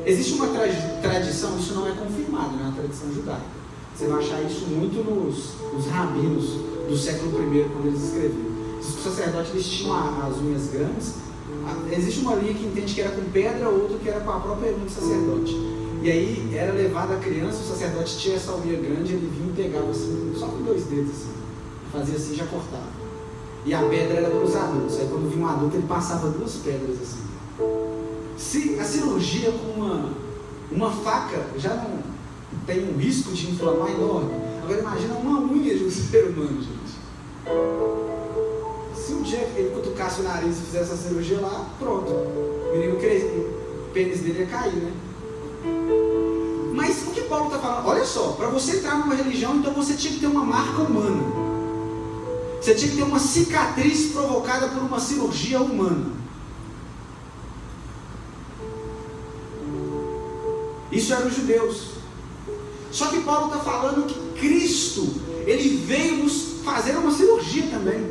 Existe uma tradição, isso não é confirmado, não é uma tradição judaica. Você vai achar isso muito nos rabinos do século I, quando eles escreviam. Os sacerdotes eles tinham as unhas grandes. Existe uma linha que entende que era com pedra, outra que era com a própria unha do sacerdote. E aí era levada a criança, o sacerdote tinha essa unha grande, ele vinha e pegava assim, só com 2 dedos assim, fazia assim e já cortava. E a pedra era para os adultos. Aí quando vinha um adulto, ele passava 2 pedras assim. Se a cirurgia com uma faca já não tem um risco de inflamar enorme, agora imagina uma unha de um ser humano, gente. Se um dia ele cutucasse o nariz e fizesse essa cirurgia lá, pronto, o menino o pênis dele ia cair, né? Mas o que Paulo está falando? Olha só, para você entrar numa religião, então você tinha que ter uma marca humana. Você tinha que ter uma cicatriz provocada por uma cirurgia humana. Isso eram os judeus. Só que Paulo está falando que Cristo, ele veio nos fazer uma cirurgia também.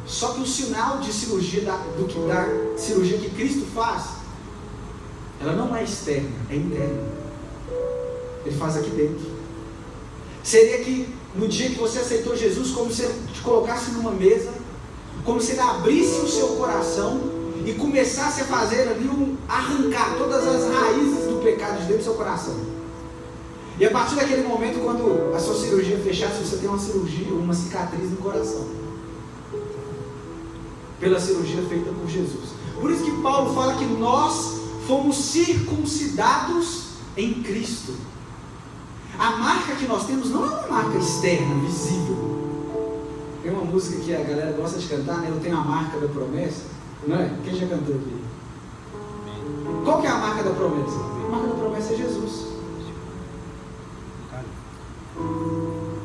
Só que o sinal de cirurgia da cirurgia que Cristo faz, ela não é externa, é interna. Ele faz aqui dentro. Seria que no dia que você aceitou Jesus, como se ele te colocasse numa mesa, como se ele abrisse o seu coração e começasse a fazer ali arrancar todas as raízes do pecado de dentro do seu coração. E a partir daquele momento, quando a sua cirurgia fechasse, você tem uma cirurgia, uma cicatriz no coração, pela cirurgia feita por Jesus. Por isso que Paulo fala que nós fomos circuncidados em Cristo. A marca que nós temos não é uma marca externa, visível. Tem uma música que a galera gosta de cantar, né? Eu tenho a marca da promessa. Não é? Quem já cantou aqui? Qual que é a marca da promessa? A marca da promessa é Jesus.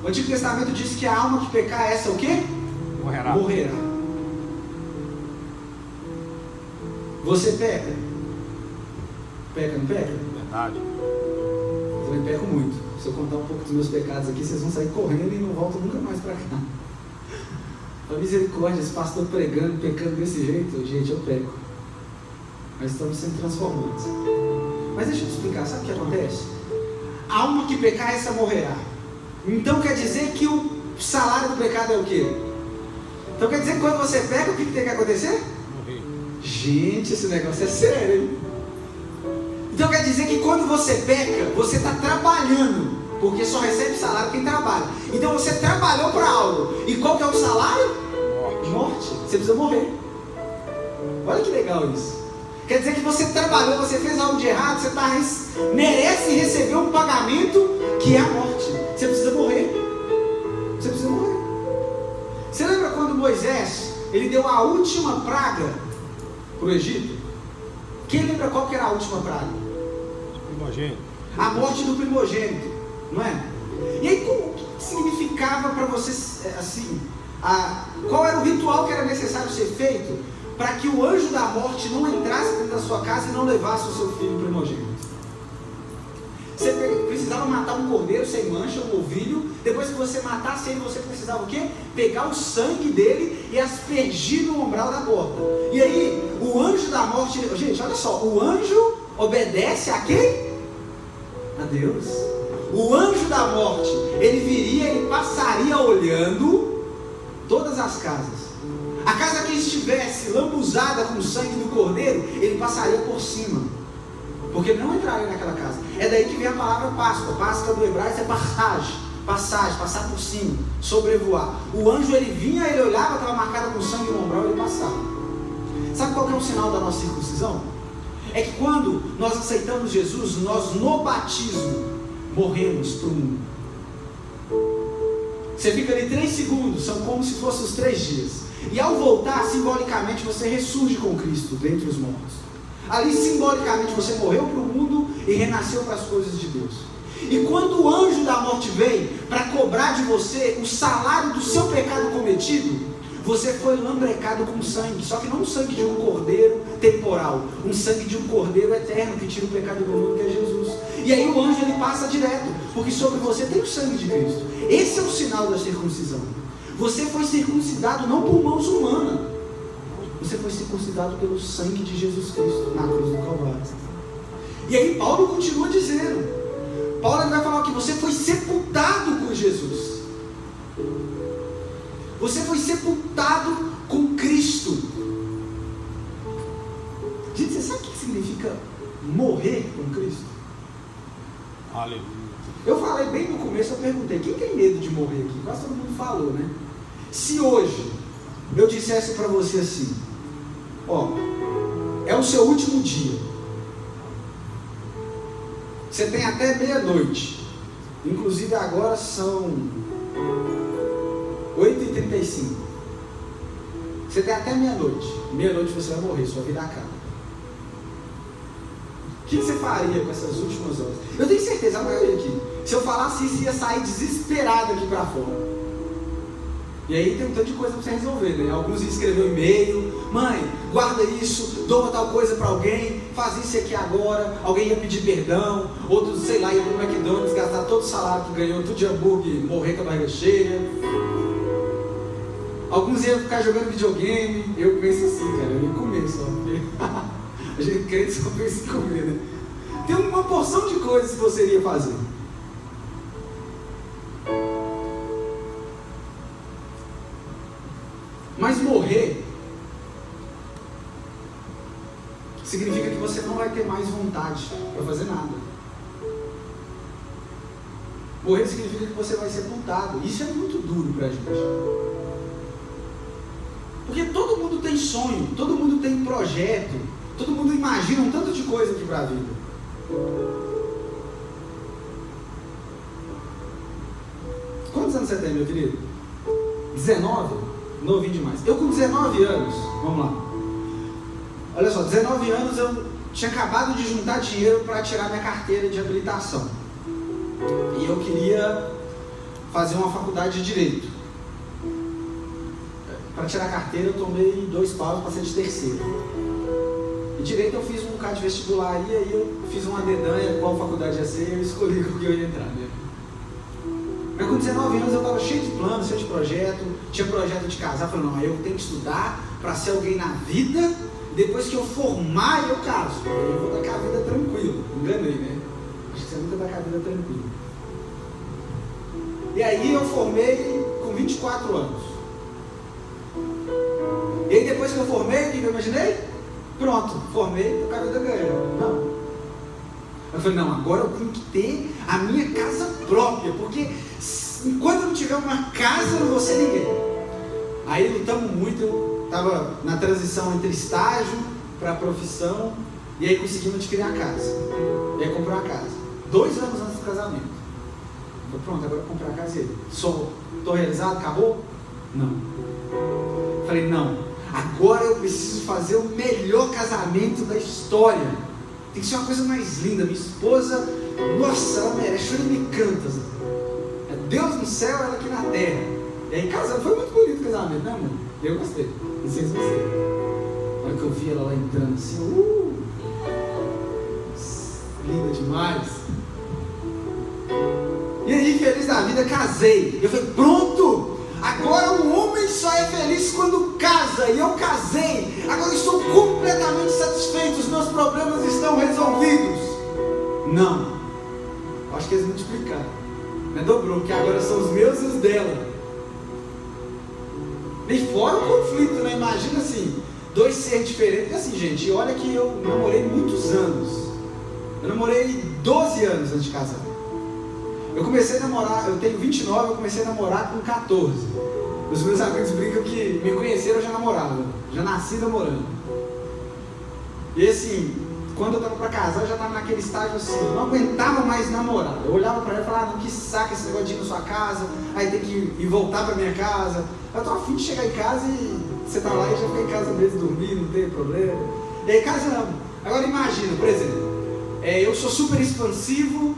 O Antigo Testamento diz que a alma que pecar, essa é o quê? Morrerá. Você peca? Peca, não peca? Verdade. Eu também peco muito. Se eu contar um pouco dos meus pecados aqui, vocês vão sair correndo e não voltam nunca mais para cá. A misericórdia, esse pastor pregando, pecando desse jeito, gente, eu peco. Mas estamos sendo transformados. Mas deixa eu te explicar, sabe o que acontece? A alma que pecar, essa morrerá. Então quer dizer que o salário do pecado é o quê? Então quer dizer que quando você peca, o que tem que acontecer? Morrer. Gente, esse negócio é sério, hein? Então quer dizer que quando você peca, você está trabalhando, porque só recebe salário quem trabalha. Então você trabalhou para algo. E qual que é o salário? Morte. Você precisa morrer. Olha que legal isso. Quer dizer que você trabalhou, você fez algo de errado, você merece receber um pagamento que é a morte. Você precisa morrer. Você precisa morrer. Você lembra quando Moisés, ele deu a última praga para o Egito? Quem lembra qual que era a última praga? Primogênito. A morte do primogênito, não é? E aí, o que significava para você, assim, qual era o ritual que era necessário ser feito para que o anjo da morte não entrasse dentro da sua casa e não levasse o seu filho primogênito? Você precisava matar um cordeiro sem mancha, um ovinho. Depois que você matasse ele, você precisava o quê? Pegar o sangue dele e aspergir no umbral da porta. E aí, o anjo da morte... Gente, olha só. O anjo obedece a quem? A Deus. O anjo da morte, ele viria, ele passaria olhando todas as casas. A casa que estivesse lambuzada com o sangue do cordeiro, ele passaria por cima, porque ele não entraria naquela casa. É daí que vem a palavra Páscoa. Páscoa do hebraico é passagem, passar por cima, sobrevoar. O anjo, ele vinha, ele olhava, estava marcada com sangue no umbral, ele passava. Sabe qual que é o sinal da nossa circuncisão? É que quando nós aceitamos Jesus, nós no batismo morremos para o mundo. Você fica ali 3 segundos, são como se fossem os 3 dias. E ao voltar, simbolicamente, você ressurge com Cristo dentre os mortos. Ali, simbolicamente, você morreu para o mundo e renasceu para as coisas de Deus. E quando o anjo da morte vem para cobrar de você o salário do seu pecado cometido, você foi lambrecado com sangue, só que não o sangue de um cordeiro temporal, um sangue de um cordeiro eterno que tira o pecado do mundo, que é Jesus. E aí o anjo, ele passa direto, porque sobre você tem o sangue de Cristo. Esse é o sinal da circuncisão. Você foi circuncidado não por mãos humanas, você foi circuncidado pelo sangue de Jesus Cristo na cruz do E aí Paulo continua dizendo, Paulo vai falar que você foi sepultado com Jesus. Você foi sepultado com Cristo. Gente, você sabe o que significa morrer com Cristo? Aleluia. Eu falei bem no começo, eu perguntei, quem tem medo de morrer aqui? Quase todo mundo falou, né? Se hoje eu dissesse para você assim, ó, é o seu último dia, você tem até meia-noite, inclusive agora são 8h35, você tem até meia-noite você vai morrer, sua vida acaba. O que você faria com essas últimas horas? Eu tenho certeza, a maioria aqui, se eu falasse isso, ia sair desesperado aqui para fora. E aí tem um tanto de coisa para você resolver, né? Alguns iam escrever um e-mail, mãe, guarda isso, doa tal coisa para alguém, faz isso aqui agora, alguém ia pedir perdão, outros, sei lá, ia pro McDonald's, gastar todo o salário que ganhou, tudo de hambúrguer, morrer com a barriga cheia. Alguns iam ficar jogando videogame. Eu penso assim, cara, eu ia comer só, porque a gente crente só pensa em comer, né? Tem uma porção de coisas que você iria fazer. Mas morrer significa que você não vai ter mais vontade para fazer nada. Morrer significa que você vai ser sepultado. Isso é muito duro para a gente. Porque todo mundo tem sonho, todo mundo tem projeto, todo mundo imagina um tanto de coisa aqui para a vida. Quantos anos você tem, meu querido? 19? Novinho demais. Eu com 19 anos, vamos lá. Olha só, 19 anos eu tinha acabado de juntar dinheiro para tirar minha carteira de habilitação. E eu queria fazer uma faculdade de Direito. Para tirar a carteira eu tomei 2 paus para ser de terceiro. E Direito eu fiz um bocado de vestibular e aí eu fiz uma dedanha qual faculdade ia ser e eu escolhi com que eu ia entrar, né? Mas com 19 anos eu estava cheio de planos, cheio de projeto, tinha projeto de casar, falei, não, eu tenho que estudar para ser alguém na vida, depois que eu formar eu caso, aí eu vou dar com a vida tranquila. Enganei, né? Acho que você nunca dá com a vida tranquila. E aí eu formei com 24 anos. E aí depois que eu formei, o que eu imaginei? Pronto, formei, tô com a vida ganha. Não. Eu falei, não, agora eu tenho que ter a minha casa própria, porque enquanto eu não tiver uma casa, eu não vou ser ninguém. Aí lutamos muito, eu estava na transição entre estágio para profissão, e aí conseguimos adquirir a casa. E aí comprei uma casa, 2 anos antes do casamento. Eu falei, pronto, agora eu comprei a casa e ele, estou realizado, acabou? Não. Eu falei, não, agora eu preciso fazer o melhor casamento da história. Tem que ser uma coisa mais linda. Minha esposa, nossa, ela merece, chora e me canta. É Deus no céu, ela aqui na terra. E aí casamos, foi muito bonito o casamento, né, amor? Eu gostei, vocês gostaram. Na hora que eu vi ela lá entrando assim, linda demais. E aí, feliz da vida, casei. Eu falei, pronto! Agora um homem só é feliz quando casa, e eu casei. Agora estou completamente satisfeito, os meus problemas estão resolvidos. Não, acho que eles multiplicaram, né? Dobrou, porque agora são os meus e os dela. E fora o conflito, né? Imagina assim, 2 seres diferentes. Assim, gente, olha que eu namorei muitos anos. Eu namorei 12 anos antes de casar. Eu comecei a namorar, eu tenho 29, eu comecei a namorar com 14. Os meus amigos brincam que me conheceram, eu já namorava, já nasci namorando. E assim, quando eu estava para casar, eu já estava naquele estágio assim, eu não aguentava mais namorar. Eu olhava para ela e falava, não, que saco esse negócio de ir na sua casa, aí tem que ir voltar para minha casa. Eu estou afim de chegar em casa e você está lá e já fica em casa mesmo, dormir, não tem problema. E aí casamos. Agora imagina, por exemplo, eu sou super expansivo,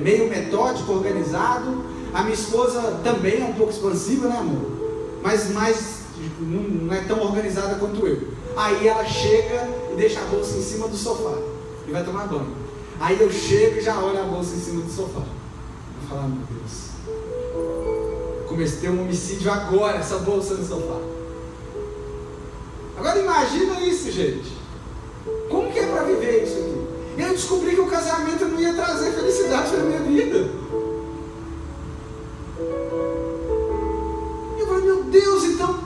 meio metódico, organizado. A minha esposa também é um pouco expansiva, né, amor? Mas não é tão organizada quanto eu. Aí ela chega e deixa a bolsa em cima do sofá e vai tomar banho. Aí eu chego e já olho a bolsa em cima do sofá. Eu falo, meu Deus, comecei um homicídio agora, essa bolsa no sofá. Agora imagina isso, gente. Como que é para viver isso aqui? Eu descobri que o casamento não ia trazer felicidade para a minha vida. Eu falei, meu Deus, então...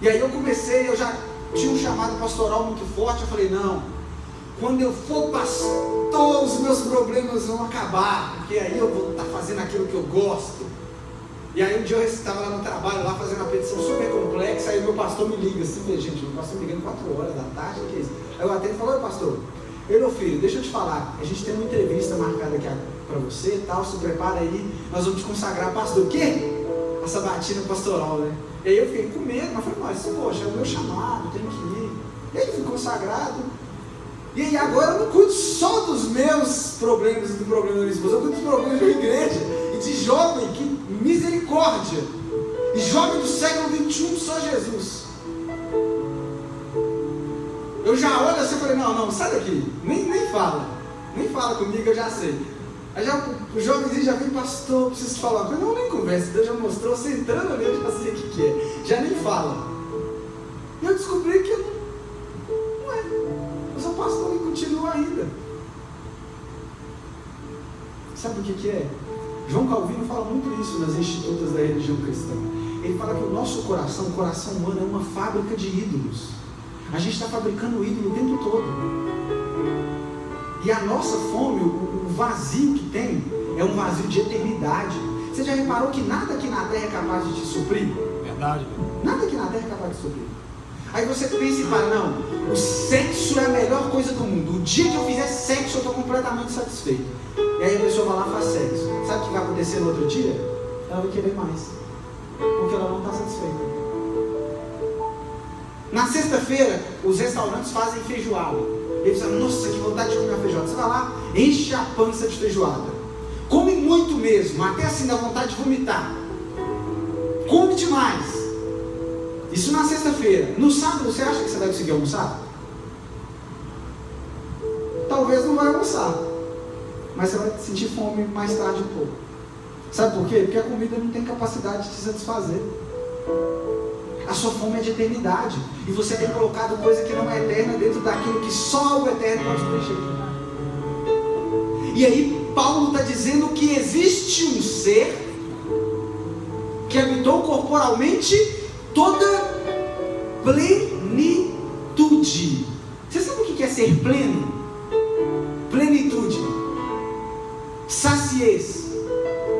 E aí eu já tinha um chamado pastoral muito forte. Eu falei, não, quando eu for pastor, os meus problemas vão acabar, porque aí eu vou estar fazendo aquilo que eu gosto. E aí um dia eu estava lá no trabalho, lá fazendo uma petição super complexa. Aí o meu pastor me liga assim, gente, meu pastor me liga 4 horas da tarde, que é isso? Aí eu atendo e falo, oi pastor, meu filho, deixa eu te falar, a gente tem uma entrevista marcada aqui para você e tal, se prepara aí, nós vamos te consagrar pastor. O quê? A sabatina pastoral, né? E aí eu fiquei com medo, mas falei, mas poxa, é o meu chamado, tenho que ir. E aí fui consagrado. E aí agora eu não cuido só dos meus problemas e do problema da minha esposa, eu cuido dos problemas da igreja e de jovem, que misericórdia. E jovem do século XXI, só Jesus. Eu já olho assim e falei, não, sai daqui, nem fala comigo, eu já sei. Aí já, o jovenzinho já vem, pastor, preciso te falar uma coisa. Não, nem conversa, Deus já mostrou, você entrando ali, eu já sei o que é, já nem fala. E eu descobri que eu sou pastor e continuo ainda. Sabe o que é? João Calvino fala muito isso nas institutas da religião cristã. Ele fala que o nosso coração, o coração humano, é uma fábrica de ídolos. A gente está fabricando ídolo o tempo todo. E a nossa fome, o vazio que tem, é um vazio de eternidade. Você já reparou que nada aqui na terra é capaz de te suprir? Verdade. Nada aqui na terra é capaz de suprir. Aí você pensa e fala, não, o sexo é a melhor coisa do mundo. O dia que eu fizer sexo, eu estou completamente satisfeito. E aí a pessoa vai lá e faz sexo. Sabe o que vai acontecer no outro dia? Ela vai querer mais. Porque ela não está satisfeita. Na sexta-feira, os restaurantes fazem feijoada. Eles falam, nossa, que vontade de comer uma feijoada. Você vai lá, enche a pança de feijoada. Come muito mesmo, até assim dá vontade de vomitar. Come demais. Isso na sexta-feira. No sábado, você acha que você deve seguir almoçar? Talvez não vai almoçar, mas você vai sentir fome mais tarde um pouco. Sabe por quê? Porque a comida não tem capacidade de te satisfazer. A sua fome é de eternidade. E você tem colocado coisa que não é eterna dentro daquilo que só o eterno pode preencher. E aí Paulo está dizendo que existe um ser que habitou corporalmente toda plenitude. Você sabe o que é ser pleno? Plenitude, saciez,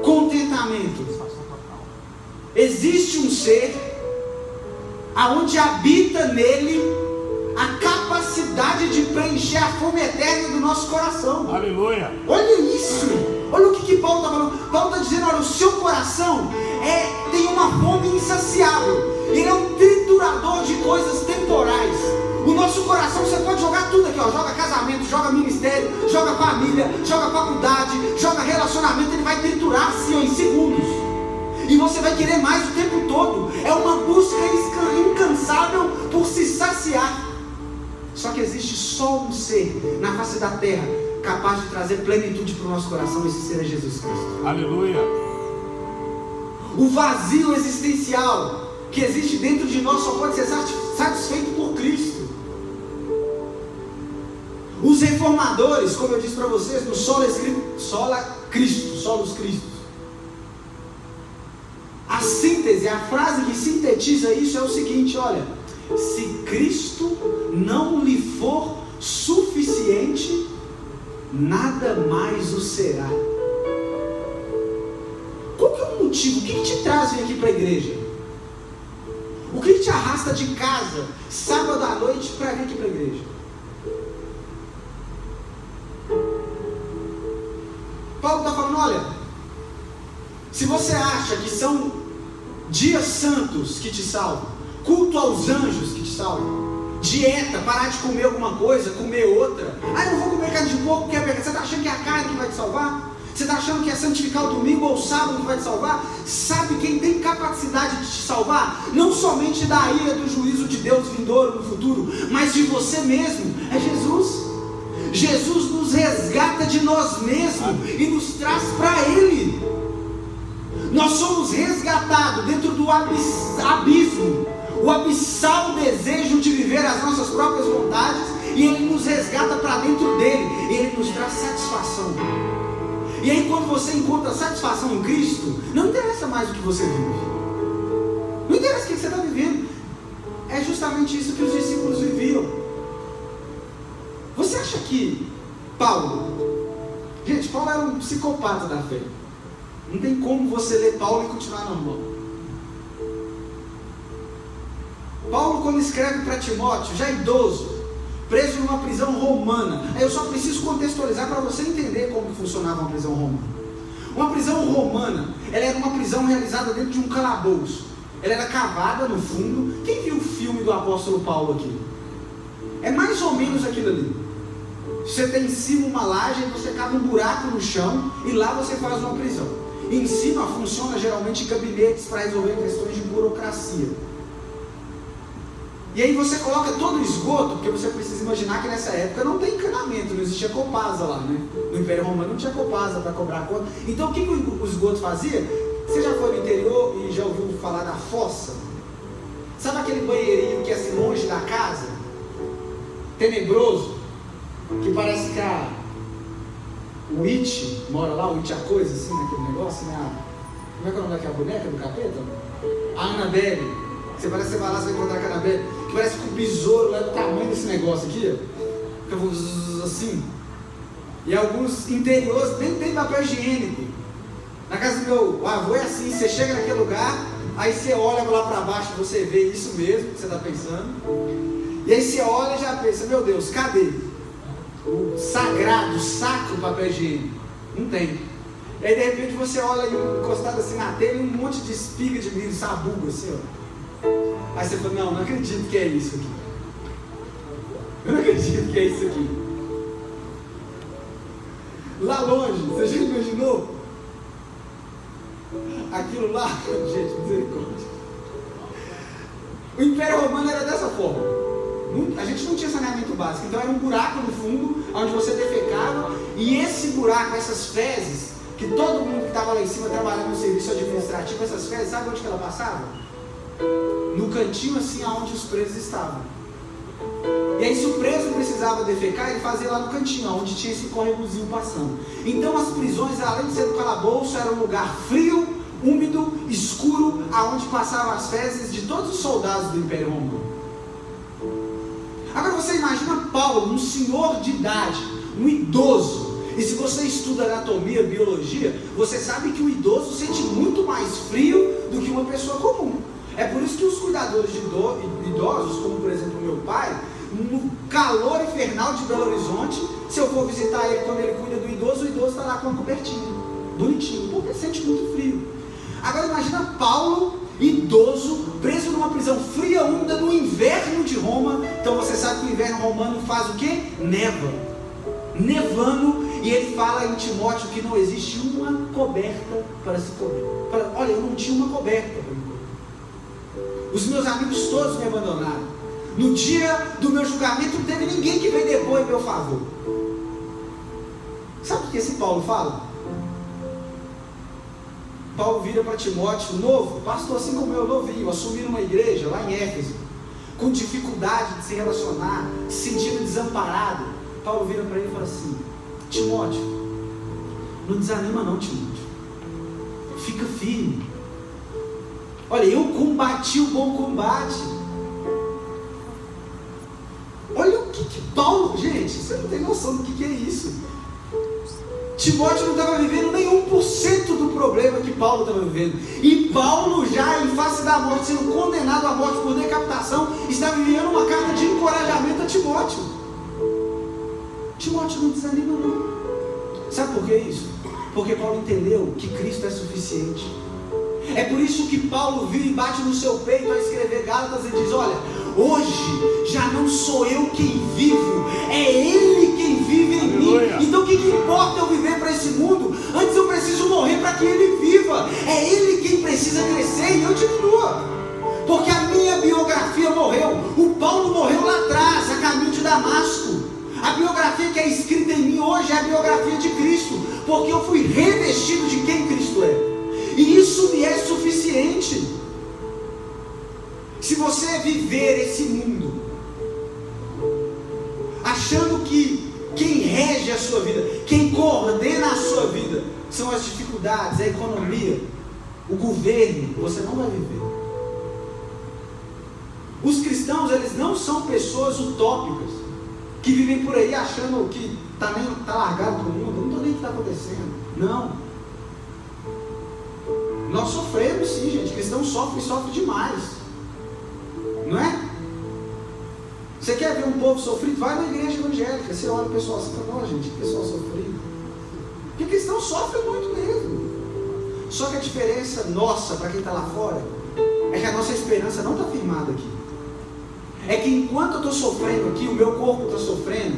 contentamento. Existe um ser aonde habita nele a capacidade de preencher a fome eterna do nosso coração. Aleluia. Olha isso. Olha o que Paulo está falando. Paulo está dizendo, olha, o seu coração tem uma fome insaciável. Ele é um triturador de coisas temporais. O nosso coração, você pode jogar tudo aqui, ó. Joga casamento, joga ministério, joga família, joga faculdade, joga relacionamento. Ele vai triturar assim, ó, em segundos. E você vai querer mais o tempo todo. É uma busca incansável por se saciar. Só que existe só um ser na face da terra capaz de trazer plenitude para o nosso coração. Esse ser é Jesus Cristo. Aleluia. O vazio existencial que existe dentro de nós só pode ser satisfeito por Cristo. Os reformadores, como eu disse para vocês, no Solus Christus. A síntese, a frase que sintetiza isso é o seguinte, olha: se Cristo não lhe for suficiente, nada mais o será. Qual que é o motivo? O que te traz aqui para a igreja? O que te arrasta de casa, sábado à noite, para vir aqui para a igreja? Paulo está falando, olha, se você acha que são dias santos que te salvam, culto aos anjos que te salvam, dieta, parar de comer alguma coisa, comer outra, eu não vou comer carne de porco porque é pecado. Você está achando que é a carne que vai te salvar? Você está achando que é santificar o domingo ou o sábado que vai te salvar? Sabe quem tem capacidade de te salvar? Não somente da ira do juízo de Deus vindouro no futuro, mas de você mesmo. É Jesus. Jesus nos resgata de nós mesmos e nos traz para Ele. Nós somos resgatados dentro do abismo, o abissal desejo de viver as nossas próprias vontades, e Ele nos resgata para dentro dele. Ele nos traz satisfação. E aí quando você encontra satisfação em Cristo, não interessa mais o que você vive. Não interessa o que você está vivendo. É justamente isso que os discípulos viviam. Você acha que Paulo... Gente, Paulo era um psicopata da fé. Não tem como você ler Paulo e continuar normal. Paulo, quando escreve para Timóteo, já idoso, preso numa prisão romana. Aí eu só preciso contextualizar para você entender como que funcionava uma prisão romana. Uma prisão romana, ela era uma prisão realizada dentro de um calabouço. Ela era cavada no fundo. Quem viu o filme do apóstolo Paulo aqui? É mais ou menos aquilo ali. Você tem em cima uma laje, você cava um buraco no chão e lá você faz uma prisão. E em cima funciona geralmente gabinetes para resolver questões de burocracia. E aí você coloca todo o esgoto, porque você precisa imaginar que nessa época não tem encanamento, não existia Copasa lá, né? No Império Romano não tinha Copasa para cobrar a conta. Então o que o esgoto fazia? Você já foi no interior e já ouviu falar da fossa? Sabe aquele banheirinho que é assim longe da casa? Tenebroso? Que parece que o It mora lá, o It a coisa assim, naquele negócio, né? Como é que é o nome daquela boneca do capeta? A Annabelle. Você parece que você vai lá, você vai encontrar com a Annabelle. Que parece que o besouro lá é do tamanho desse negócio aqui, ó. Fica assim. E alguns interiores nem tem papel higiênico. Na casa do meu avô é assim, você chega naquele lugar, aí você olha lá para baixo, você vê isso mesmo que você está pensando. E aí você olha e já pensa, meu Deus, cadê o sagrado, sacro papel higiênico? Não tem. E aí de repente você olha encostado assim na telha e um monte de espiga de milho, sabugo assim, ó. Aí você fala, não acredito que é isso aqui. Eu não acredito que é isso aqui. Lá longe, você já imaginou? Aquilo lá, gente, misericórdia. O Império Romano era dessa forma. A gente não tinha saneamento básico, então era um buraco no fundo, onde você defecava, e esse buraco, essas fezes, que todo mundo que estava lá em cima trabalhando no serviço administrativo, essas fezes, sabe onde que ela passava? No cantinho assim, aonde os presos estavam. E aí se o preso precisava defecar, ele fazia lá no cantinho, onde tinha esse córregozinho passando. Então as prisões, além de ser do calabouço, era um lugar frio, úmido, escuro, aonde passavam as fezes de todos os soldados do Império Romano. Agora você imagina Paulo, um senhor de idade, um idoso. E se você estuda anatomia, biologia, você sabe que o idoso sente muito mais frio do que uma pessoa comum. É por isso que os cuidadores de idosos, como por exemplo o meu pai, no calor infernal de Belo Horizonte, se eu for visitar ele quando ele cuida do idoso, o idoso está lá com uma cobertinha, bonitinho, porque sente muito frio. Agora imagina Paulo, idoso, preso numa prisão fria, úmida, no inverno de Roma. Então você sabe que o inverno romano faz o quê? Neva. Nevando, e ele fala em Timóteo que não existe uma coberta para se cobrir. Olha, eu não tinha uma coberta para me cobrir. Os meus amigos todos me abandonaram. No dia do meu julgamento não teve ninguém que veio depor em meu favor. Sabe o que esse Paulo fala? Paulo vira para Timóteo, novo, pastor assim como eu, novinho, assumir uma igreja lá em Éfeso, com dificuldade de se relacionar, se sentindo desamparado. Paulo vira para ele e fala assim: Timóteo, não desanima não, Timóteo, fica firme. Olha, eu combati o bom combate. Olha o que Paulo, gente, você não tem noção do que é isso. Timóteo não estava vivendo nem 1% do problema que Paulo estava vivendo. E Paulo, já em face da morte, sendo condenado à morte por decapitação, estava enviando uma carta de encorajamento a Timóteo. Timóteo, não desanima não. Sabe por que isso? Porque Paulo entendeu que Cristo é suficiente. É por isso que Paulo vira e bate no seu peito a escrever Gálatas e diz: olha, hoje já não sou eu quem vivo, é Ele quem vive em mim. Então o que importa eu viver para esse mundo? Antes eu preciso morrer para que Ele viva. É Ele quem precisa crescer e eu diminua. Porque a minha biografia morreu. O Paulo morreu lá atrás, a caminho de Damasco. A biografia que é escrita em mim hoje é a biografia de Cristo, porque eu fui revestido de quem Cristo é. E isso me é suficiente. Se você viver esse mundo achando que quem rege a sua vida, quem coordena a sua vida, são as dificuldades, a economia, o governo, você não vai viver. Os cristãos, eles não são pessoas utópicas, que vivem por aí achando que tá largado todo mundo, não estou nem o que está acontecendo. Não. Nós sofremos sim, gente. Cristão sofre demais. Não é? Você quer ver um povo sofrido? Vai na igreja evangélica. Você olha o pessoal assim e fala, ó, gente, que pessoal sofrido. Porque cristão sofre muito mesmo. Só que a diferença nossa, para quem está lá fora, é que a nossa esperança não está firmada aqui. É que enquanto eu estou sofrendo aqui, o meu corpo está sofrendo,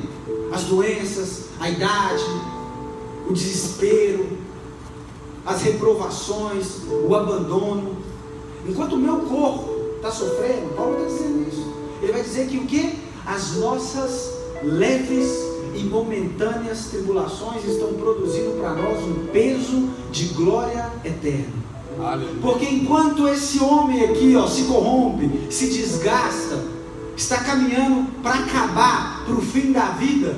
as doenças, a idade, o desespero, as reprovações, o abandono. Enquanto o meu corpo está sofrendo, Paulo está dizendo isso. Ele vai dizer que o quê? As nossas leves e momentâneas tribulações estão produzindo para nós um peso de glória eterna. Aleluia. Porque enquanto esse homem aqui se corrompe, se desgasta, está caminhando para acabar, para o fim da vida,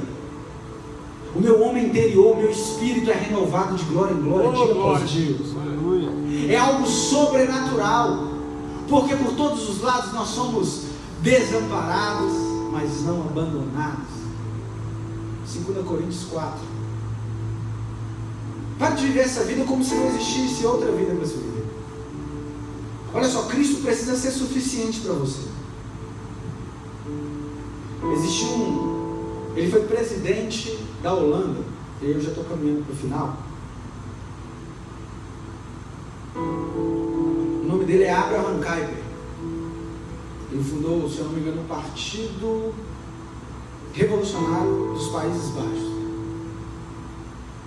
o meu homem interior, o meu espírito é renovado de glória em glória, dia após dia. É algo sobrenatural, porque por todos os lados nós somos desamparados, mas não abandonados. 2 Coríntios 4. Para de viver essa vida como se não existisse outra vida para você viver. Olha só, Cristo precisa ser suficiente para você. Ele foi presidente da Holanda, e eu já estou caminhando para o final. O nome dele é Abraham Kuyper. Ele fundou, se eu não me engano, o Partido Revolucionário dos Países Baixos,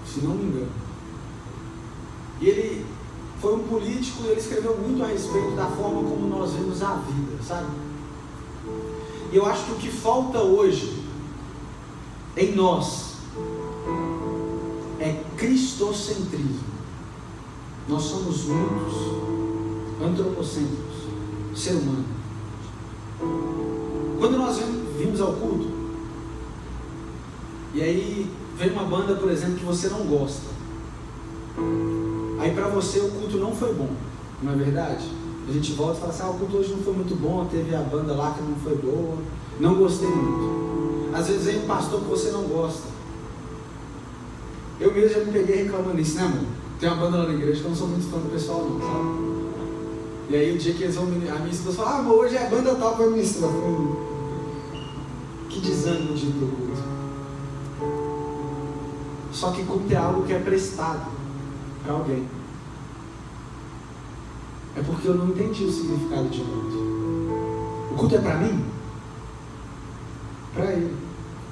se não me engano. E ele foi um político, e ele escreveu muito a respeito da forma como nós vemos a vida, sabe? E eu acho que o que falta hoje em nós é cristocentrismo. Nós somos muitos antropocêntricos, ser humano. Quando nós vimos ao culto, e aí vem uma banda, por exemplo, que você não gosta, aí para você o culto não foi bom, não é verdade? A gente volta e fala assim, o culto hoje não foi muito bom, teve a banda lá que não foi boa, não gostei muito. Às vezes vem um pastor que você não gosta. Eu mesmo já me peguei reclamando disso, né, amor? Tem uma banda lá na igreja que eu não sou muito fã do pessoal não, sabe? E aí o dia que eles vão, a minha esposa fala, amor, hoje é a banda tal para ministrar. Que desânimo de ir pro culto. Só que culto é algo que é prestado para alguém. É porque eu não entendi o significado de culto. O culto é para mim? Para ele.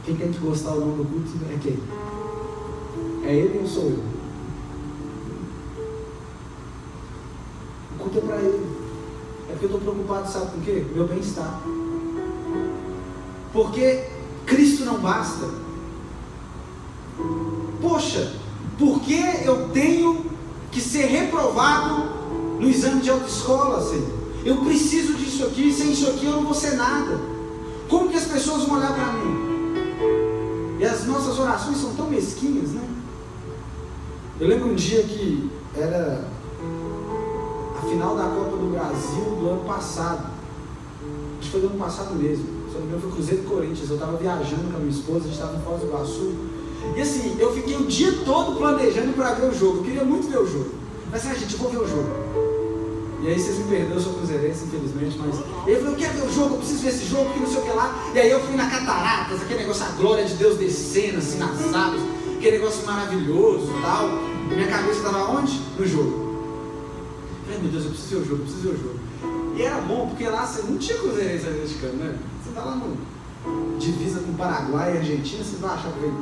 Quem tem que gostar ou não do culto é quem? É ele ou sou eu? O culto é para ele. É porque eu estou preocupado, sabe com o quê? Meu bem-estar. Porque Cristo não basta. Poxa, por que eu tenho que ser reprovado no exame de autoescola, Senhor? Eu preciso disso aqui, sem isso aqui eu não vou ser nada. Como que as pessoas vão olhar para mim? E as nossas orações são tão mesquinhas, né? Eu lembro um dia que era a final da Copa do Brasil do ano passado. Acho que foi do ano passado mesmo. Se não me engano, foi Cruzeiro e Corinthians. Eu estava viajando com a minha esposa, a gente estava em Foz do Iguaçu. E assim, eu fiquei o dia todo planejando para ver o jogo. Eu queria muito ver o jogo. Mas assim, gente, eu vou ver o jogo. E aí vocês me perderam, eu sou cruzeirense, infelizmente, mas eu falei, eu quero ver o jogo, eu preciso ver esse jogo, que não sei o que lá. E aí eu fui na Cataratas, aquele negócio, a glória de Deus descendo assim nas aves, aquele negócio maravilhoso e tal. E minha cabeça estava onde? No jogo. Eu falei, meu Deus, eu preciso ver o jogo, eu preciso ver o jogo. E era bom, porque lá você não tinha cruzeirense atleticano, né? Você tá lá no divisa com Paraguai e Argentina, você vai achar que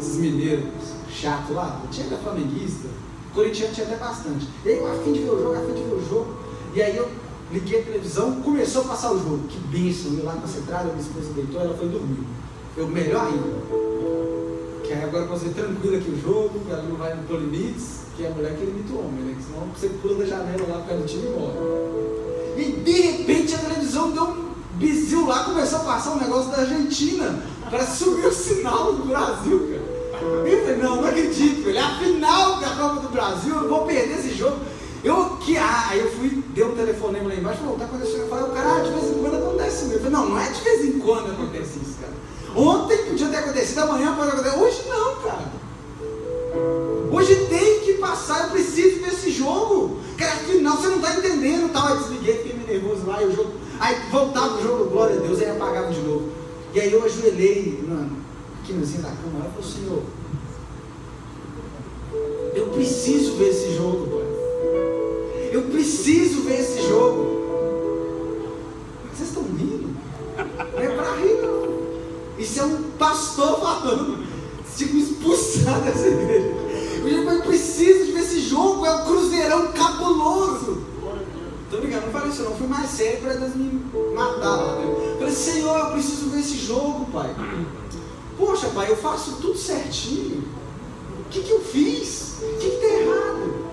esses mineiros chatos lá, tinha até flamenguista, corintiano tinha até bastante. E aí eu a fim de ver o jogo, e aí eu liguei a televisão, começou a passar o jogo. Que bênção, eu lá concentrado, minha esposa deitou, ela foi dormir. Eu, melhor ainda, que aí agora eu posso ver tranquilo aqui o jogo, ela não vai no limites, que é a mulher que limita o homem, né? Que senão você pula da janela lá perto do time e morre. E de repente a televisão deu um bizil lá, começou a passar um negócio da Argentina, para subir o sinal do Brasil, cara. acredito, velho. É a final da Copa do Brasil, eu não vou perder esse jogo. Aí eu fui, dei um telefonema lá embaixo, falou, tá acontecendo? Eu falei, cara, de vez em quando acontece mesmo. Eu falei, não é de vez em quando acontece isso, cara. Ontem podia ter acontecido, amanhã pode acontecer. Hoje não, cara. Hoje tem que passar, eu preciso ver esse jogo. Cara, afinal, você não está entendendo, tal. Aí desliguei, fiquei meio nervoso lá, e o jogo. Aí voltava o jogo, glória a Deus, aí apagava de novo. E aí eu ajoelhei na quinazinha da cama lá e falei, Senhor, eu preciso ver esse jogo, pai. Eu preciso ver esse jogo. Vocês estão rindo? Não é para rir, não. Isso é um pastor falando. Você tinha que me expulsar dessa igreja. Eu preciso de ver esse jogo, é um cruzeirão cabuloso. Tô brincando, não falei isso não, fui mais sério para Deus me matar lá. Né? Falei, Senhor, eu preciso ver esse jogo, pai. Poxa, pai, eu faço tudo certinho. O que eu fiz? O que está errado?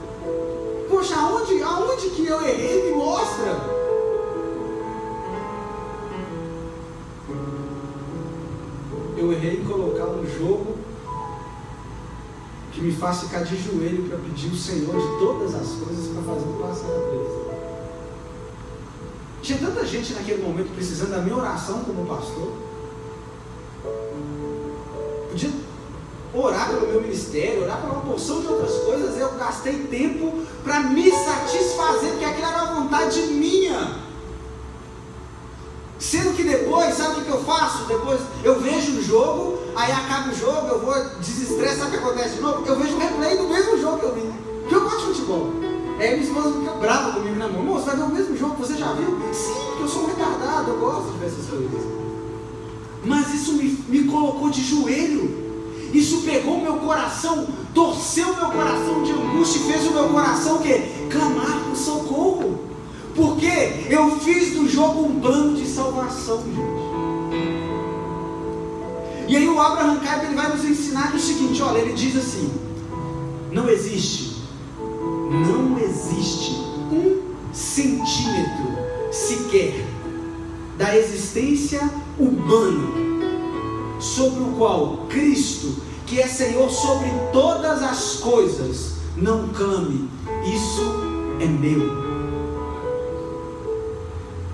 Poxa, aonde que eu errei? Me mostra. Eu errei em colocar um jogo que me faz ficar de joelho para pedir o Senhor de todas as coisas para fazer eu passar da presa. Tinha tanta gente naquele momento precisando da minha oração como pastor. Podia orar pelo meu ministério, orar por uma porção de outras coisas. Eu gastei tempo para me satisfazer, porque aquilo era uma vontade minha. Sendo que depois, sabe o que eu faço? Depois eu vejo o jogo, aí acaba o jogo, eu vou desestressar, sabe o que acontece de novo? Eu vejo o replay do mesmo jogo que eu vi. Porque eu gosto de futebol. Aí minha esposa fica brava comigo na mão. Moço, vai ver o mesmo jogo que você já viu? Sim, porque eu sou um retardado, eu gosto de ver essas coisas. Mas isso me colocou de joelho. Isso pegou o meu coração, torceu o meu coração de angústia e fez o meu coração o quê? Clamar por socorro. Porque eu fiz do jogo um plano de salvação, gente. E aí o Abraham Kuyper, ele vai nos ensinar o seguinte, olha, ele diz assim, não existe um centímetro sequer da existência humana sobre o qual Cristo, que é Senhor sobre todas as coisas, não clame, isso é meu.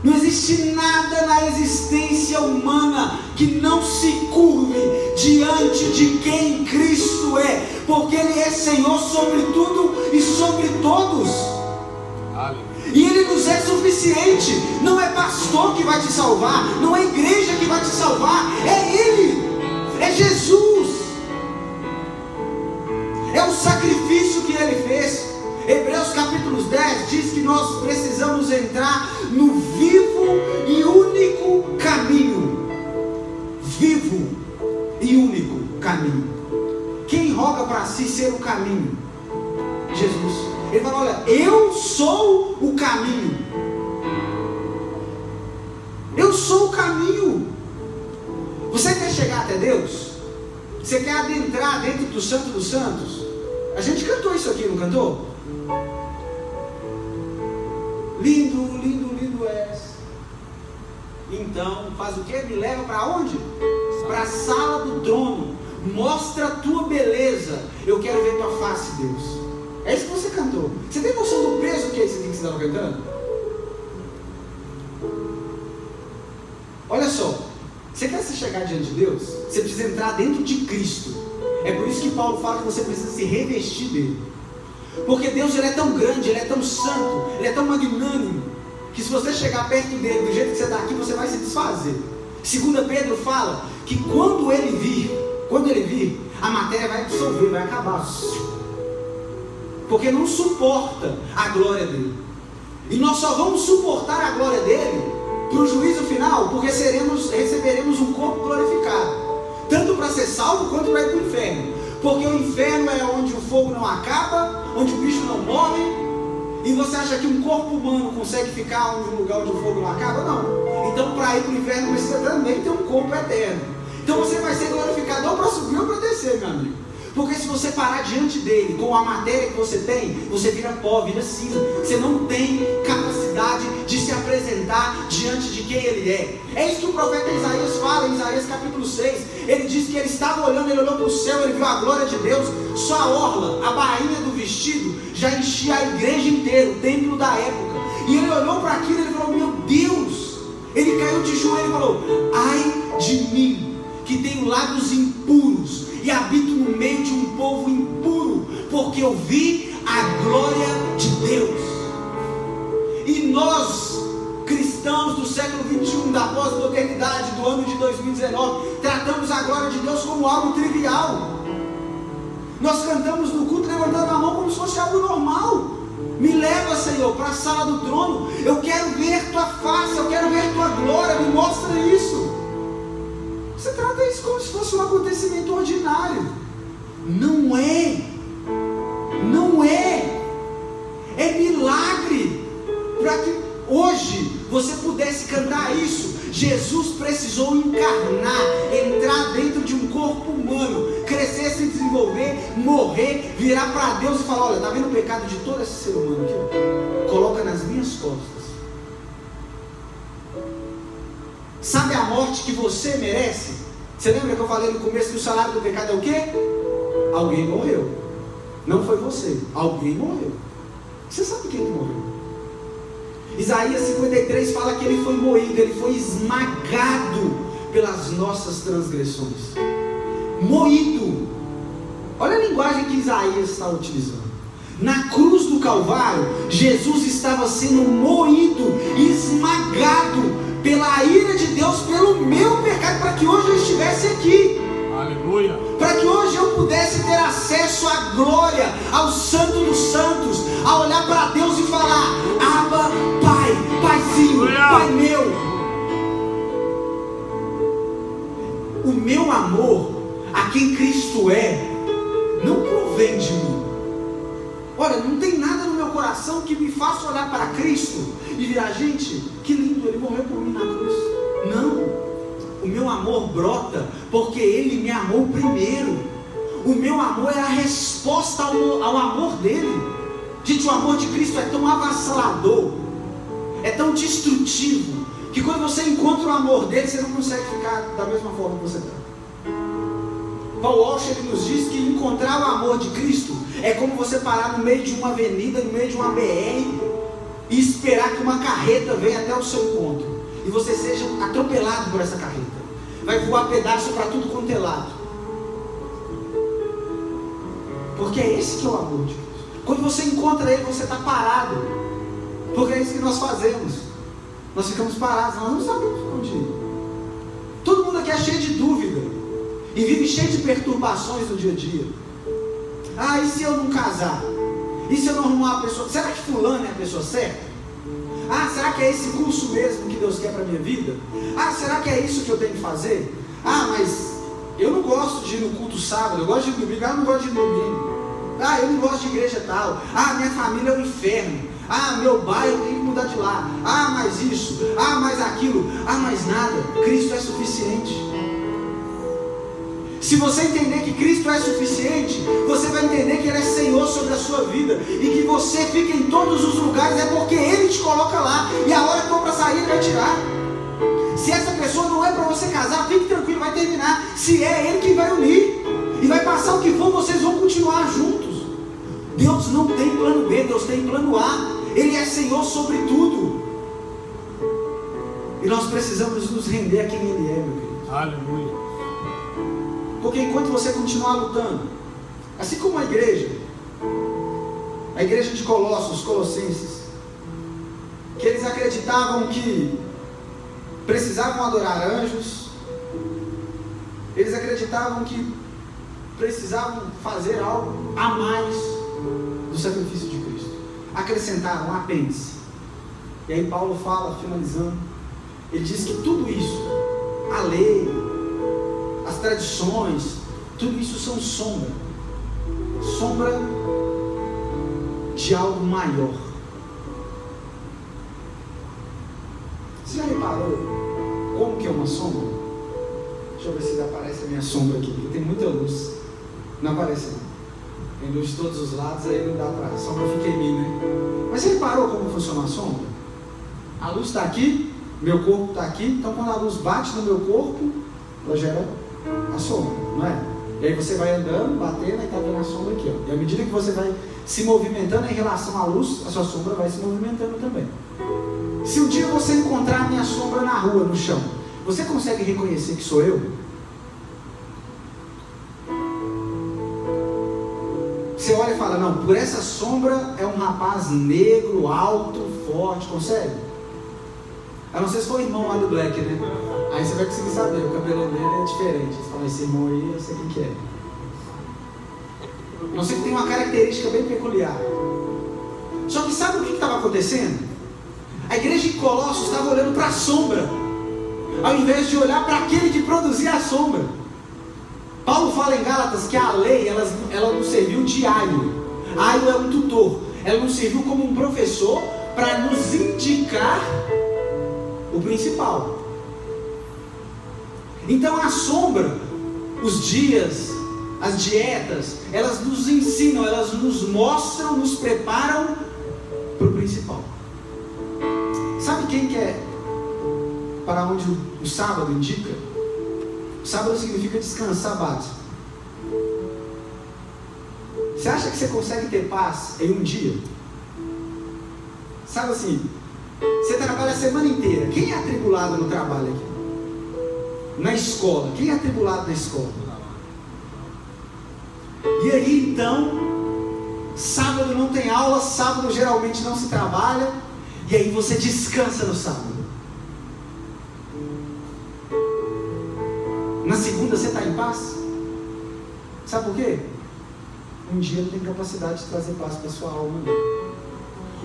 Não existe nada na existência humana que não se curve diante de quem Cristo é, porque Ele é Senhor sobre tudo e sobre todos. E Ele nos é suficiente. Não é pastor que vai te salvar, não é igreja que vai te salvar, é Ele, é Jesus, é o sacrifício que Ele fez. Hebreus capítulo 10 diz que nós precisamos entrar no vivo e único caminho. Vivo e único caminho. Quem roga para si ser o caminho? Jesus. Ele fala, olha, eu sou o caminho. Eu sou o caminho. Você quer chegar até Deus? Você quer adentrar dentro do Santo dos Santos? A gente cantou isso aqui, não cantou? Lindo, lindo, lindo és. Então, faz o que? Me leva para onde? Para a sala do trono. Mostra a tua beleza. Eu quero ver tua face, Deus. É isso que você cantou. Você tem noção do peso que é isso que você estava cantando? Olha só. Você quer se chegar diante de Deus? Você precisa entrar dentro de Cristo. É por isso que Paulo fala que você precisa se revestir dele. Porque Deus, Ele é tão grande, Ele é tão santo, Ele é tão magnânimo, que se você chegar perto dele do jeito que você está aqui, você vai se desfazer. 2 Pedro fala que quando Ele vir, a matéria vai dissolver, vai acabar. Porque não suporta a glória dele. E nós só vamos suportar a glória dele para o juízo final, porque receberemos um corpo glorificado, tanto para ser salvo quanto para ir para o inferno. Porque o inferno é onde o fogo não acaba, onde o bicho não morre. E você acha que um corpo humano consegue ficar em um lugar onde o fogo não acaba? Não. Então para ir para o inferno precisa também ter um corpo eterno. Então você vai ser glorificado ou para subir ou para descer, meu amigo. Porque se você parar diante dele com a matéria que você tem, você vira pó, vira cinza. Você não tem capacidade de se apresentar diante de quem ele é. É isso que o profeta Isaías fala em Isaías capítulo 6. Ele diz que ele estava olhando, ele olhou para o céu, ele viu a glória de Deus. Só a orla, a bainha do vestido, já enchia a igreja inteira, o templo da época. E ele olhou para aquilo e ele falou: meu Deus! Ele caiu de joelho e falou: ai de mim, que tenho lábios impuros e habito no meio de um povo impuro, porque eu vi a glória de Deus. E nós, cristãos do século 21, da pós-modernidade, do ano de 2019, tratamos a glória de Deus como algo trivial. Nós cantamos no culto levantando a mão como se fosse algo normal. Me leva, Senhor, para a sala do trono. Eu quero ver tua face, eu quero ver tua glória, me mostra isso. Você trata isso como se fosse um acontecimento ordinário. Não é. Não é. É milagre. Para que hoje você pudesse cantar isso, Jesus precisou encarnar, entrar dentro de um corpo humano, crescer, se desenvolver, morrer, virar para Deus e falar: olha, está vendo o pecado de todo esse ser humano aqui? Coloca nas minhas costas. Sabe a morte que você merece? Você lembra que eu falei no começo que o salário do pecado é o quê? Alguém morreu. Não foi você, alguém morreu. Você sabe quem morreu? Isaías 53 fala que ele foi moído, ele foi esmagado pelas nossas transgressões. Moído. Olha a linguagem que Isaías está utilizando. Na cruz do Calvário, Jesus estava sendo moído, esmagado pela ira de Deus, pelo meu pecado, para que hoje eu estivesse aqui. Aleluia. Para que hoje eu pudesse ter acesso à glória, ao Santo dos Santos, a olhar para Deus e falar: Abba, Pai, Paizinho, Pai meu. O meu amor a quem Cristo é não provém de mim. Olha, não tem nada no meu coração que me faça olhar para Cristo e virar: gente, que lindo, Ele morreu por mim na cruz. Não. O meu amor brota porque Ele me amou primeiro. O meu amor é a resposta ao amor dEle. Gente, o amor de Cristo é tão avassalador, é tão destrutivo, que quando você encontra o amor dEle, você não consegue ficar da mesma forma que você está. Paul Walsh, ele nos diz que encontrar o amor de Cristo é como você parar no meio de uma avenida, no meio de uma BR, e esperar que uma carreta venha até o seu encontro e você seja atropelado por essa carreta. Vai voar pedaço para tudo quanto é lado. Porque é esse que é o amor de Cristo. Quando você encontra Ele, você está parado. Porque é isso que nós fazemos. Nós ficamos parados, nós não sabemos onde ir. Todo mundo aqui é cheio de dúvida e vive cheio de perturbações no dia a dia. Ah, e se eu não casar? E se eu não arrumar uma pessoa? Será que fulano é a pessoa certa? Ah, será que é esse curso mesmo que Deus quer para a minha vida? Ah, será que é isso que eu tenho que fazer? Ah, mas eu não gosto de ir no culto sábado, eu gosto de ir no domingo. Ah, eu não gosto de ir no domingo. Ah, eu não gosto de igreja tal. Ah, minha família é um inferno. Ah, meu bairro, eu tenho que mudar de lá. Ah, mais isso. Ah, mais aquilo. Ah, mais nada. Cristo é suficiente. Se você entender que Cristo é suficiente, você vai entender que Ele é Senhor sobre a sua vida, e que você fica em todos os lugares é porque Ele te coloca lá, e a hora que for para sair Ele vai tirar. Se essa pessoa não é para você casar, fique tranquilo, vai terminar. Se é Ele que vai unir, e vai passar o que for, vocês vão continuar juntos. Deus não tem plano B, Deus tem plano A. Ele é Senhor sobre tudo, e nós precisamos nos render a quem Ele é, meu querido. Aleluia. Porque enquanto você continuar lutando, assim como a igreja de Colossos, os colossenses, que eles acreditavam que precisavam adorar anjos, eles acreditavam que precisavam fazer algo a mais do sacrifício de Cristo, acrescentaram um apêndice. E aí Paulo fala, finalizando, ele diz que tudo isso, a lei, as tradições, tudo isso são sombra de algo maior. Você já reparou como que é uma sombra? Deixa eu ver se aparece a minha sombra aqui, porque tem muita luz. Não aparece não. Tem luz de todos os lados, aí não dá pra... A sombra fica em mim, né? Mas você reparou como funciona a sombra? A luz está aqui, meu corpo está aqui, então quando a luz bate no meu corpo, ela gera a sombra, não é? E aí você vai andando, batendo, e está vendo a sombra aqui, ó. E à medida que você vai se movimentando em relação à luz, a sua sombra vai se movimentando também. Se um dia você encontrar a minha sombra na rua, no chão, você consegue reconhecer que sou eu? Você olha e fala, não, por essa sombra é um rapaz negro, alto, forte, consegue? A não ser se for o irmão lá do Black, né? Aí você vai conseguir saber, o cabelo dele é diferente. Você fala, esse irmão aí, eu sei quem que é. A não ser que tem uma característica bem peculiar. Só que sabe o que estava acontecendo? A igreja de Colossos estava olhando para a sombra, ao invés de olhar para aquele que produzia a sombra. Paulo fala em Gálatas que a lei, ela não serviu de aio. Aio é um tutor. Ela não serviu como um professor para nos indicar o principal. Então a sombra, os dias, as dietas, elas nos ensinam, elas nos mostram, nos preparam para o principal. Sabe quem que é para onde o sábado indica? O sábado significa descansar básico. Você acha que você consegue ter paz em um dia? Sabe assim, você trabalha a semana inteira. Quem é atribulado no trabalho aqui? Na escola. Quem é atribulado na escola? E aí então, sábado não tem aula, sábado geralmente não se trabalha, e aí você descansa no sábado. Na segunda você está em paz? Sabe por quê? Um dia não tem capacidade de trazer paz para a sua alma.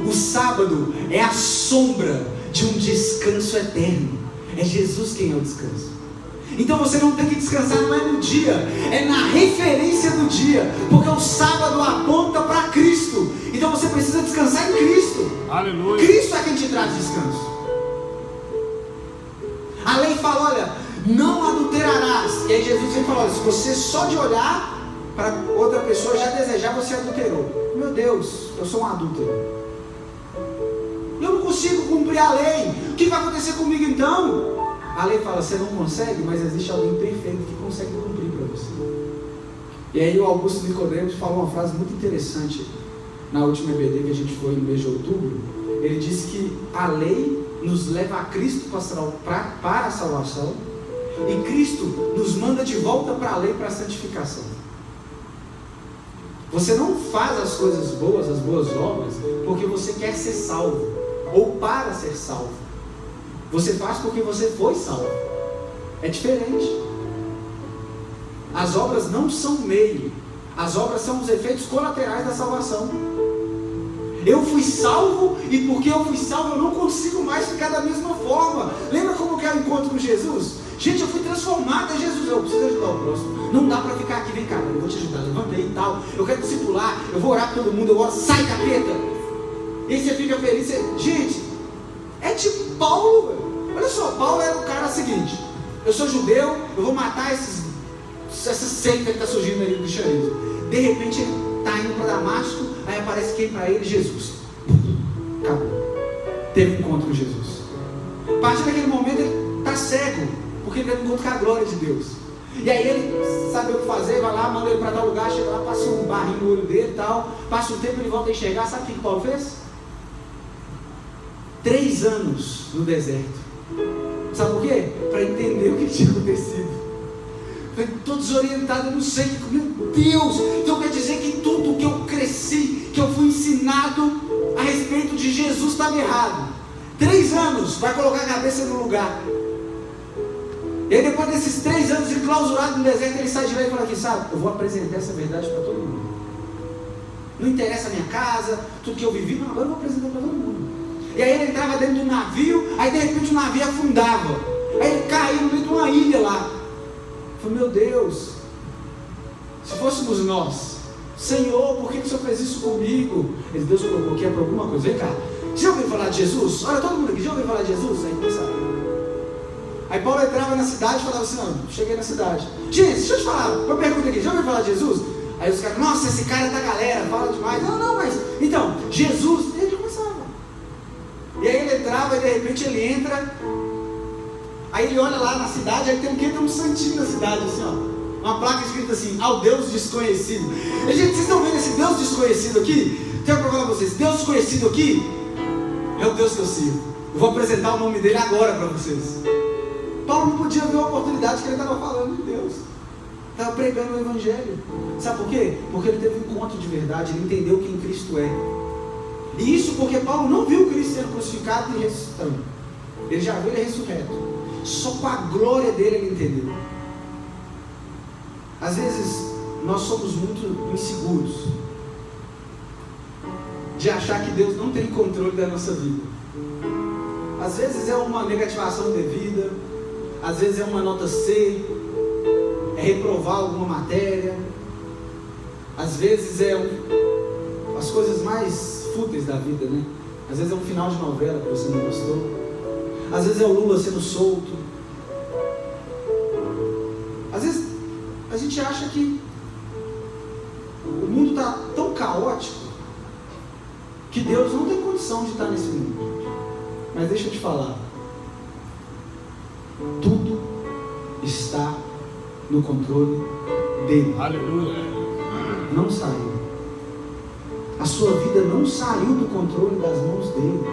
O sábado é a sombra de um descanso eterno. É Jesus quem é o descanso. Então você não tem que descansar, não é no dia, é na referência do dia, porque o sábado aponta para Cristo. Então você precisa descansar em Cristo. Aleluia. Cristo é quem te traz descanso. A lei fala, olha, não adulterarás. E aí Jesus sempre fala, olha, se você só de olhar para outra pessoa já desejar, você adulterou. Meu Deus, eu sou um adúltero. Eu não consigo cumprir a lei. O que vai acontecer comigo então? A lei fala, você não consegue, mas existe alguém perfeito que consegue cumprir para você. E aí o Augusto Nicodemos falou uma frase muito interessante na última EBD que a gente foi no mês de outubro. Ele disse que a lei nos leva a Cristo para a salvação, e Cristo nos manda de volta para a lei, para a santificação. Você não faz as coisas boas, as boas obras, porque você quer ser salvo, ou para ser salvo. Você faz porque você foi salvo. É diferente. As obras não são meio, as obras são os efeitos colaterais da salvação. Eu fui salvo, e porque eu fui salvo, eu não consigo mais ficar da mesma forma. Lembra como que é o encontro com Jesus? Gente, eu fui transformado em Jesus. Eu preciso ajudar o próximo. Não dá para ficar aqui, vem cá, eu vou te ajudar, levanta aí e tal. Eu quero discipular, eu vou orar por todo mundo, eu oro, sai capeta. E aí você fica feliz. Gente, é tipo Paulo, velho. Olha só, Paulo era o cara seguinte: eu sou judeu, eu vou matar essa seita que está surgindo aí do cristianismo. De repente ele está indo para Damasco, aí aparece quem para ele? Jesus. Acabou. Teve um encontro com Jesus. A partir daquele momento ele está cego, porque ele teve um encontro com a glória de Deus. E aí ele sabe o que fazer, vai lá, manda ele para tal lugar, chega lá, passa um barrinho no olho dele e tal, passa um tempo, ele volta a enxergar. Sabe o que Paulo fez? 3 anos no deserto. Sabe por quê? Para entender o que tinha acontecido. Estou desorientado, não sei. Meu Deus! Então quer dizer que tudo que eu cresci, que eu fui ensinado a respeito de Jesus estava errado. 3 anos vai colocar a cabeça no lugar. E aí depois desses 3 anos enclausurado no deserto, ele sai de lá e fala aqui, sabe, eu vou apresentar essa verdade para todo mundo. Não interessa a minha casa, tudo que eu vivi, não, agora eu vou apresentar para todo mundo. E aí ele entrava dentro do navio, aí de repente o navio afundava. Aí ele caiu no meio de uma ilha lá. Eu falei, meu Deus, se fôssemos nós, Senhor, por que o Senhor fez isso comigo? Ele, Deus colocou aqui é para alguma coisa. Vem cá, já ouviu falar de Jesus? Olha todo mundo aqui, já ouviu falar de Jesus? Aí começava. Aí Paulo entrava na cidade e falava assim, não, cheguei na cidade. Gente, deixa eu te falar, uma pergunta aqui, já ouviu falar de Jesus? Aí os caras, nossa, esse cara é da galera, fala demais. Não, mas, então, Jesus, ele começava. E aí ele entrava e de repente ele entra, aí ele olha lá na cidade, aí tem um santinho na cidade, assim, ó, uma placa escrita assim, ao Deus desconhecido. E, gente, vocês estão vendo esse Deus desconhecido aqui? Tem uma pergunta pra vocês, Deus desconhecido aqui é o Deus que eu sirvo. Eu vou apresentar o nome dele agora para vocês. Paulo não podia ver a oportunidade que ele estava falando de Deus, estava pregando o Evangelho. Sabe por quê? Porque ele teve um encontro de verdade, ele entendeu quem Cristo é. E isso porque Paulo não viu Cristo sendo crucificado e ressuscitando. Ele já viu ele ressurreto. Só com a glória dele ele entendeu. Às vezes nós somos muito inseguros de achar que Deus não tem controle da nossa vida. Às vezes é uma negativação devida, às vezes é uma nota C, é reprovar alguma matéria, às vezes é as coisas mais fúteis da vida, né? Às vezes é um final de novela que você não gostou, às vezes é o Lula sendo solto, às vezes a gente acha que o mundo está tão caótico que Deus não tem condição de estar nesse mundo. Mas deixa eu te falar, tudo está no controle dele. Aleluia. Não saiu. A sua vida não saiu do controle das mãos dele.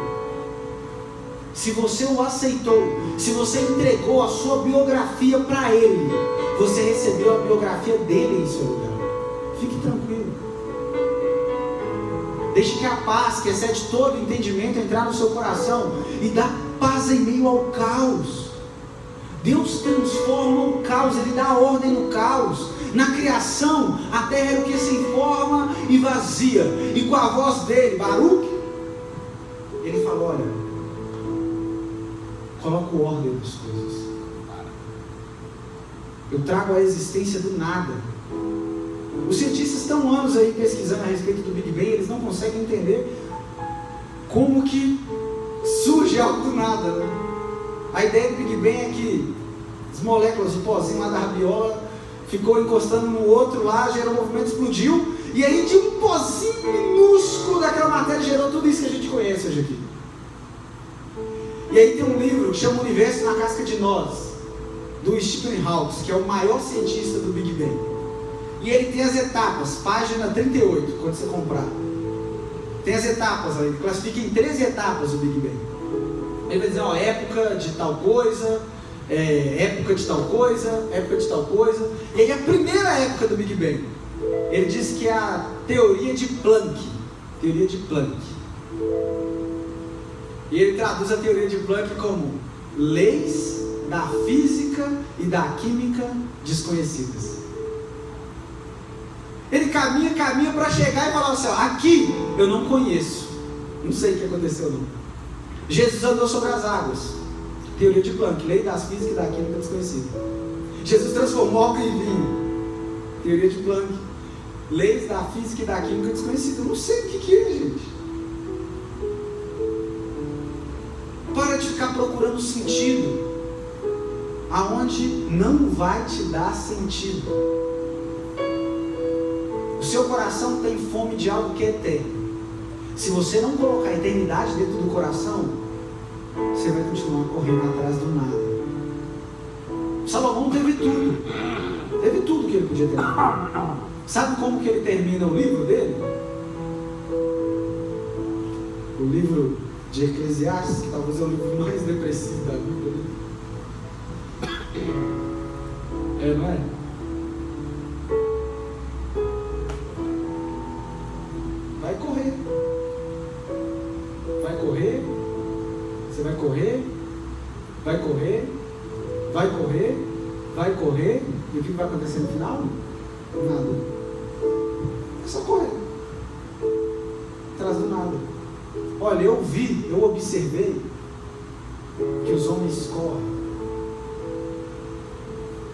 Se você o aceitou, se você entregou a sua biografia para ele, você recebeu a biografia dele em seu lugar. Fique tranquilo. Deixe que a paz, que excede todo entendimento, entrar no seu coração e dá paz em meio ao caos. Deus transforma o caos, Ele dá ordem no caos. Na criação, a terra era o que? Sem forma e vazia. E com a voz dele, Baruch, ele falou: olha, coloco ordem nas coisas. Eu trago a existência do nada. Os cientistas estão anos aí pesquisando a respeito do Big Bang, eles não conseguem entender como que surge algo do nada, né? A ideia do Big Bang é que as moléculas, o pozinho lá da rabiola ficou encostando no outro lá, gerou um movimento, explodiu, e aí de um pozinho minúsculo daquela matéria gerou tudo isso que a gente conhece hoje aqui. E aí tem um livro que chama O Universo na Casca de Nós, do Stephen Hawking, que é o maior cientista do Big Bang. E ele tem as etapas, página 38, quando você comprar. Tem as etapas, ele classifica em 13 etapas o Big Bang. Ele vai dizer, ó, época de tal coisa, época de tal coisa, época de tal coisa. E aí a primeira época do Big Bang, ele diz que é a teoria de Planck. Teoria de Planck. E ele traduz a teoria de Planck como leis da física e da química desconhecidas. Ele caminha para chegar e falar assim, ó, aqui eu não conheço, não sei o que aconteceu não. Jesus andou sobre as águas, teoria de Planck, lei das físicas e da química desconhecida. Jesus transformou água em vinho, teoria de Planck, leis da física e da química desconhecida. Eu não sei o que é, gente. Para de ficar procurando sentido aonde não vai te dar sentido. O seu coração tem fome de algo que é eterno. Se você não colocar a eternidade dentro do coração, você vai continuar correndo atrás do nada. Salomão teve tudo que ele podia ter. Sabe como que ele termina o livro dele? O livro de Eclesiastes, que talvez é o livro mais depressivo da Bíblia. Não é? Vai correr. Você vai correr. Vai correr. Vai correr. Vai correr. E o que vai acontecer no final? Nada. É só correr. Atrás do nada. Olha, eu observei que os homens correm,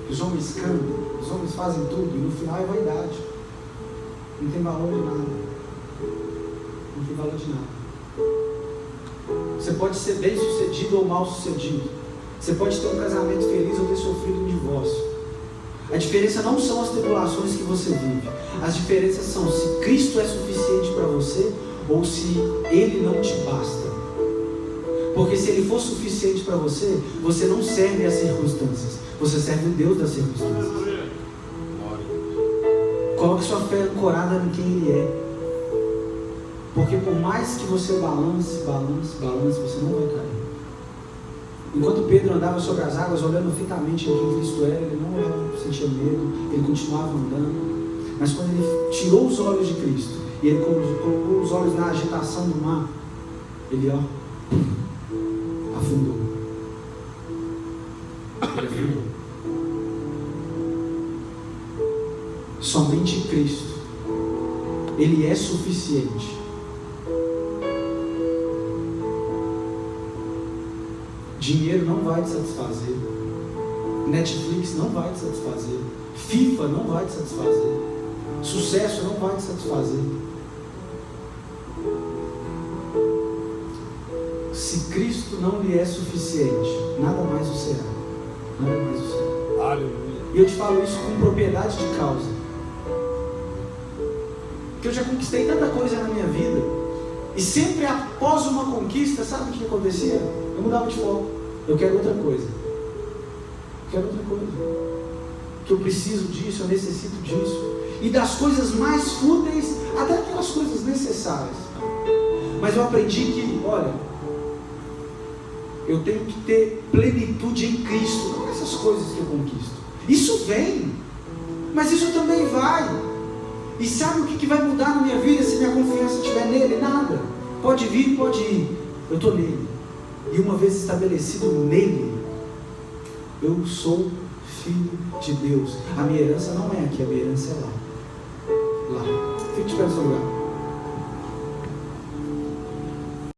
que os homens cantam, os homens fazem tudo, e no final é vaidade. Não tem valor de nada. Não tem valor de nada. Você pode ser bem sucedido ou mal sucedido. Você pode ter um casamento feliz ou ter sofrido um divórcio. A diferença não são as tribulações que você vive. As diferenças são se Cristo é suficiente para você ou se Ele não te basta. Porque se Ele for suficiente para você, você não serve às circunstâncias, você serve o Deus das circunstâncias. Coloque sua fé ancorada em quem Ele é. Porque por mais que você balance, você não vai cair. Enquanto Pedro andava sobre as águas, olhando fitamente em quem Cristo era, ele não sentia medo, ele continuava andando. Mas quando ele tirou os olhos de Cristo, e ele colocou os olhos na agitação do mar, ele afundou. Ele afundou. Somente Cristo, Ele é suficiente. Dinheiro não vai te satisfazer. Netflix não vai te satisfazer. FIFA não vai te satisfazer. Sucesso não vai te satisfazer. Se Cristo não lhe é suficiente, nada mais o será. Nada mais o será. Aleluia. E eu te falo isso com propriedade de causa. Porque eu já conquistei tanta coisa na minha vida. E sempre após uma conquista, sabe o que acontecia? Eu mudava de foco. Eu quero outra coisa. Eu quero outra coisa. Que eu preciso disso, eu necessito disso. E das coisas mais fúteis, até aquelas coisas necessárias. Mas eu aprendi que, olha, eu tenho que ter plenitude em Cristo, não essas coisas que eu conquisto. Isso vem, mas isso também vai. E sabe o que vai mudar na minha vida se minha confiança estiver nele? Nada. Pode vir, pode ir. Eu estou nele. E uma vez estabelecido nele, eu sou filho de Deus. A minha herança não é aqui, a minha herança é lá. Lá. Fique de pé no seu lugar.